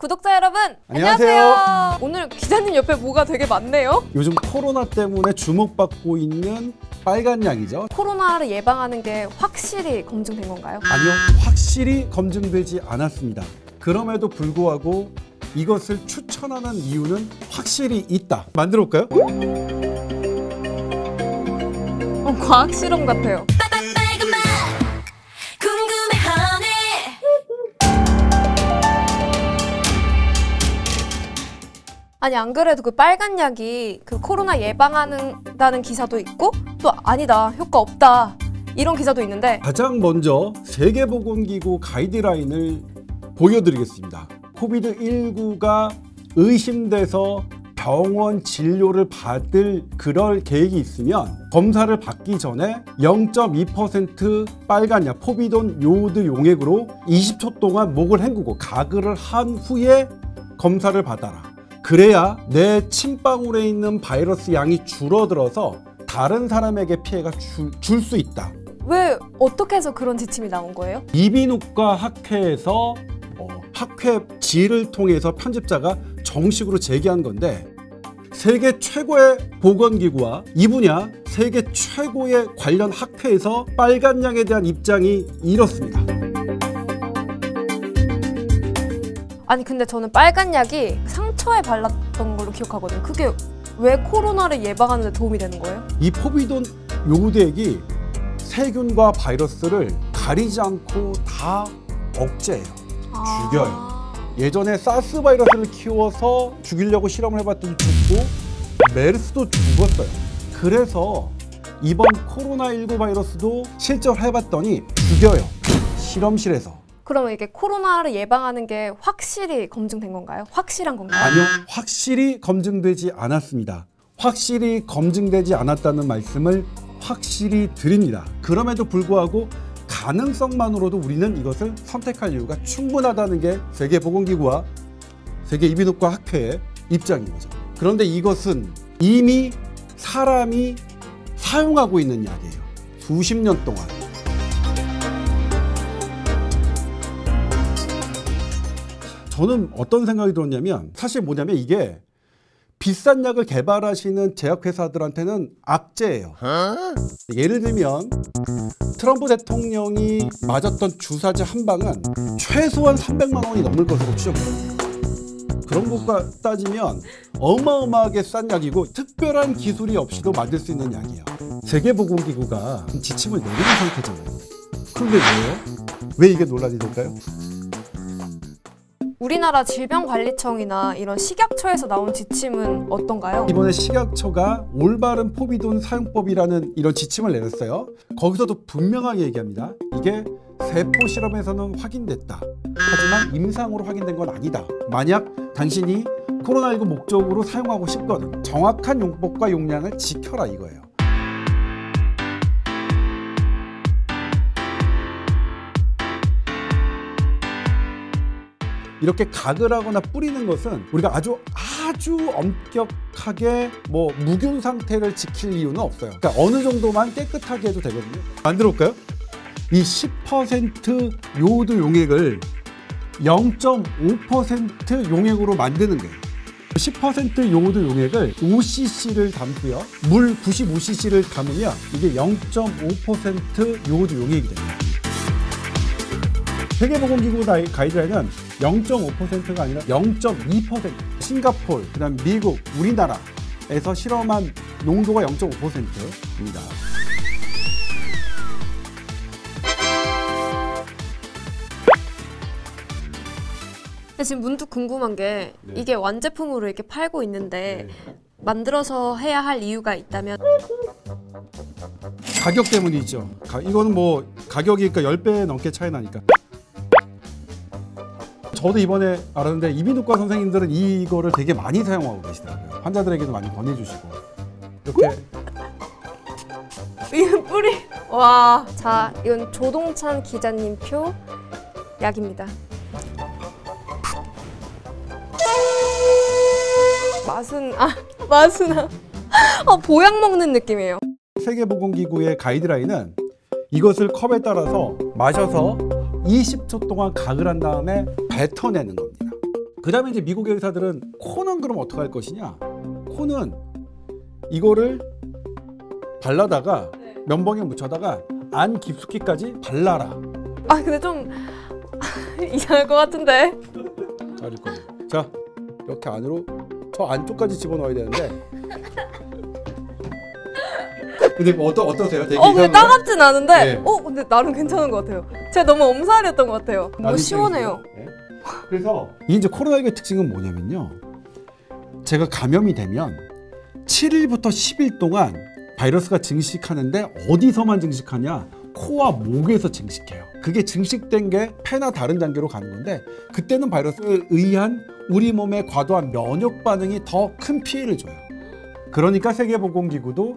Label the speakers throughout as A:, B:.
A: 구독자 여러분 안녕하세요. 오늘 기자님 옆에 뭐가 되게 많네요.
B: 요즘 코로나 때문에 주목받고 있는 빨간 약이죠.
A: 코로나를 예방하는 게 확실히 검증된 건가요?
B: 아니요, 확실히 검증되지 않았습니다. 그럼에도 불구하고 이것을 추천하는 이유는 확실히 있다. 만들어 볼까요?
A: 과학 실험 같아요. 아니 안 그래도 그 빨간 약이 그 코로나 예방한다는 기사도 있고 또 아니다, 효과 없다 이런 기사도 있는데,
B: 가장 먼저 세계보건기구 가이드라인을 보여드리겠습니다. 코비드19가 의심돼서 병원 진료를 받을 그럴 계획이 있으면 검사를 받기 전에 0.2% 빨간 약 포비돈 요오드 용액으로 20초 동안 목을 헹구고 가글을 한 후에 검사를 받아라. 그래야 내 침방울에 있는 바이러스 양이 줄어들어서 다른 사람에게 피해가 줄 수 있다.
A: 왜 어떻게 해서 그런 지침이 나온 거예요?
B: 이비인후과 학회에서 학회 지를 통해서 편집자가 정식으로 제기한 건데, 세계 최고의 보건기구와 이 분야 세계 최고의 관련 학회에서 빨간 약에 대한 입장이 이렇습니다.
A: 아니 근데 저는 빨간 약이 상처에 발랐던 걸로 기억하거든요. 그게 왜 코로나를 예방하는 데 도움이 되는 거예요?
B: 이 포비돈 요오드액이 세균과 바이러스를 가리지 않고 다 억제해요. 죽여요. 예전에 사스 바이러스를 키워서 죽이려고 실험을 해봤더니 죽고 메르스도 죽었어요. 그래서 이번 코로나19 바이러스도 실제로 해봤더니 죽여요. 실험실에서.
A: 그러면 이게 코로나를 예방하는 게 확실히 검증된 건가요? 확실한 건가요?
B: 아니요, 확실히 검증되지 않았습니다. 확실히 검증되지 않았다는 말씀을 확실히 드립니다. 그럼에도 불구하고 가능성만으로도 우리는 이것을 선택할 이유가 충분하다는 게 세계보건기구와 세계이비인후과 학회의 입장인 거죠. 그런데 이것은 이미 사람이 사용하고 있는 약이에요. 수십 년 동안. 저는 어떤 생각이 들었냐면, 사실 뭐냐면 이게 비싼 약을 개발하시는 제약회사들한테는 악재예요. 예를 들면 트럼프 대통령이 맞았던 주사제 한 방은 최소한 300만 원이 넘을 것으로 추정돼요. 그런 것과 따지면 어마어마하게 싼 약이고 특별한 기술이 없이도 만들 수 있는 약이에요. 세계보건기구가 지침을 내리는 상태잖아요. 그런데 왜요? 왜 이게 논란이 될까요?
A: 우리나라 질병관리청이나 이런 식약처에서 나온 지침은 어떤가요?
B: 이번에 식약처가 올바른 포비돈 사용법이라는 이런 지침을 내렸어요. 거기서도 분명하게 얘기합니다. 이게 세포 실험에서는 확인됐다. 하지만 임상으로 확인된 건 아니다. 만약 당신이 코로나19 목적으로 사용하고 싶거든, 정확한 용법과 용량을 지켜라 이거예요. 이렇게 가글하거나 뿌리는 것은 우리가 아주 엄격하게 무균 상태를 지킬 이유는 없어요. 그러니까 어느 정도만 깨끗하게 해도 되거든요. 만들어 볼까요? 이 10% 요오드 용액을 0.5% 용액으로 만드는 거예요. 10% 요오드 용액을 5cc를 담고요. 물 95cc를 담으면 이게 0.5% 요오드 용액이 됩니다. 세계보건기구 가이드라인은 0.5%가 아니라 0.2%. 싱가포르, 그다음 미국, 우리나라에서 실험한 농도가 0.5%입니다.
A: 지금 문득 궁금한 게, 이게 완제품으로 이렇게 팔고 있는데 만들어서 해야 할 이유가 있다면?
B: 가격 때문이죠. 이거는 가격이 10배 넘게 차이 나니까. 저도 이번에 알았는데 이비인후과 선생님들은 이거를 되게 많이 사용하고 계시더라고요. 환자들에게도 많이 권해주시고. 이렇게.
A: 이 뿌리. 와, 자, 이건 조동찬 기자님 표 약입니다. 맛은 보약 먹는 느낌이에요.
B: 세계보건기구의 가이드라인은 이것을 컵에 따라서 마셔서 20초 동안 가글한 다음에 뱉어내는 겁니다. 그 다음에 이제 미국의 의사들은 코는 그럼 어떻게 할 것이냐. 코는 이거를 발라다가 면봉에 묻혀다가 안 깊숙이까지 발라라.
A: 아 근데 좀 이상할 것 같은데.
B: 자를 거예요. 자 이렇게 안으로 저 안쪽까지 집어넣어야 되는데. 근데 뭐 어떠세요? 되게
A: 근데 따갑진 않은데.
B: 네.
A: 근데 나름 괜찮은 것 같아요. 제가 너무 엄살이었던 것 같아요. 너무 시원해요.
B: 네. 그래서 이제 코로나19의 특징은 뭐냐면요. 제가 감염이 되면 7일부터 10일 동안 바이러스가 증식하는데 어디서만 증식하냐? 코와 목에서 증식해요. 그게 증식된 게 폐나 다른 장기로 가는 건데 그때는 바이러스에 의한 우리 몸의 과도한 면역 반응이 더 큰 피해를 줘요. 그러니까 세계보건기구도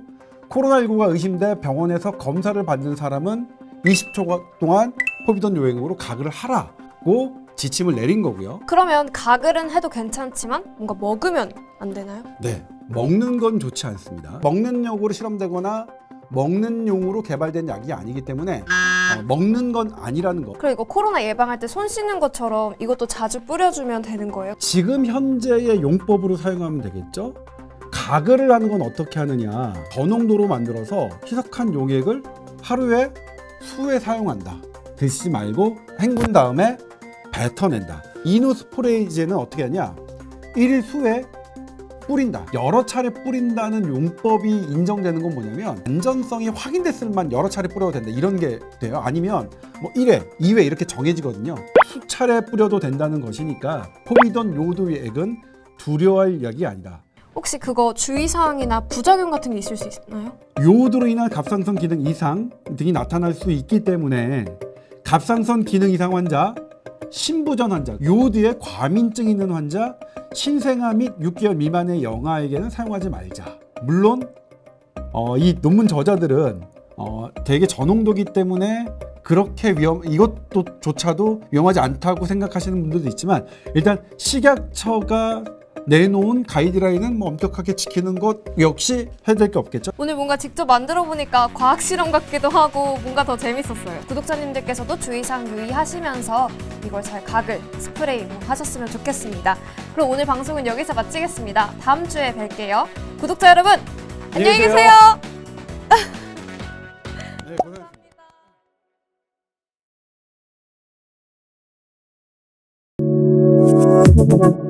B: 코로나19가 의심돼 병원에서 검사를 받는 사람은 20초 동안 포비돈 요행으로 가글을 하라고 지침을 내린 거고요.
A: 그러면 가글은 해도 괜찮지만 뭔가 먹으면 안 되나요?
B: 네, 먹는 건 좋지 않습니다. 먹는 약으로 실험되거나 먹는 용으로 개발된 약이 아니기 때문에 먹는 건 아니라는 거.
A: 그리고 이거 코로나 예방할 때 손 씻는 것처럼 이것도 자주 뿌려주면 되는 거예요?
B: 지금 현재의 용법으로 사용하면 되겠죠? 가글을 하는 건 어떻게 하느냐. 저농도로 만들어서 희석한 용액을 하루에 수회 사용한다. 드시지 말고 헹군 다음에 뱉어낸다. 이노스프레이제는 어떻게 하냐. 1일 수회 뿌린다. 여러 차례 뿌린다는 용법이 인정되는 건 뭐냐면 안전성이 확인됐을 만 여러 차례 뿌려도 된다. 이런 게 돼요. 아니면 뭐 1회, 2회 이렇게 정해지거든요. 수차례 뿌려도 된다는 것이니까 포비돈 요도액은 두려워할 약이 아니다.
A: 혹시 그거 주의사항이나 부작용 같은 게 있을 수 있나요?
B: 요오드로 인한 갑상선 기능 이상 등이 나타날 수 있기 때문에 갑상선 기능 이상 환자, 신부전 환자, 요오드에 과민증 있는 환자, 신생아 및 6개월 미만의 영아에게는 사용하지 말자. 물론 이 논문 저자들은 되게 저농도기 때문에 그렇게 이것조차도 위험하지 않다고 생각하시는 분들도 있지만 일단 식약처가 내놓은 가이드라인은 뭐 엄격하게 지키는 것 역시 해야 될 게 없겠죠.
A: 오늘 뭔가 직접 만들어 보니까 과학 실험 같기도 하고 뭔가 더 재밌었어요. 구독자님들께서도 주의사항 유의하시면서 이걸 잘 가글, 스프레이 하셨으면 좋겠습니다. 그럼 오늘 방송은 여기서 마치겠습니다. 다음 주에 뵐게요. 구독자 여러분 안녕히 계세요.
B: 네, 고생하셨습니다.